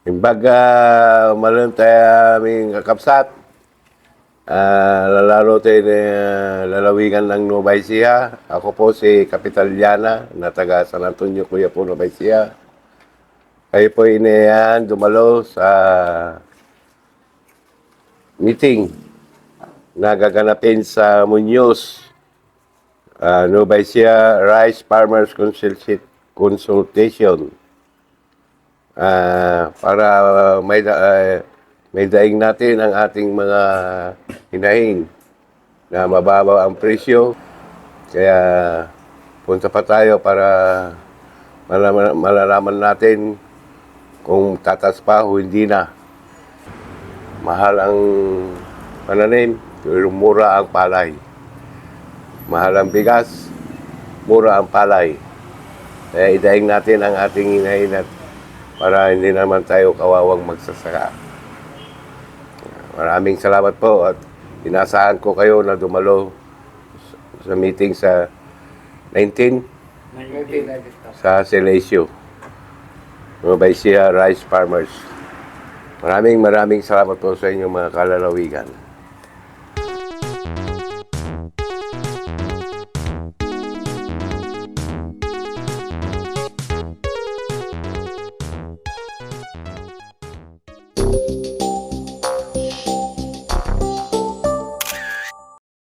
Imbaga, umalim tayo aming kakapsat. Lalaro tayo lalawigan ng Nueva Ecija. Ako po si Kapital Liana, na taga San Antonio, Kuya po, Nueva Ecija. Kayo po inayahan dumalo sa meeting na gaganapin sa Muñoz, Nueva Ecija Rice Farmers Consultation. Para may daing natin ang ating mga hinaing na mababa ang presyo. Kaya punta pa tayo para malalaman natin kung tatas pa o hindi na. Mahal ang pananim, pero mura ang palay. Mahal ang bigas, mura ang palay. Kaya idaing natin ang ating hinaing para hindi naman tayo kawawang magsasaka. Maraming salamat po at inasahan ko kayo na dumalo sa meeting sa 19 sa Silecio, Nueva Ecija Rice Farmers. Maraming salamat po sa inyong mga kalalawigan.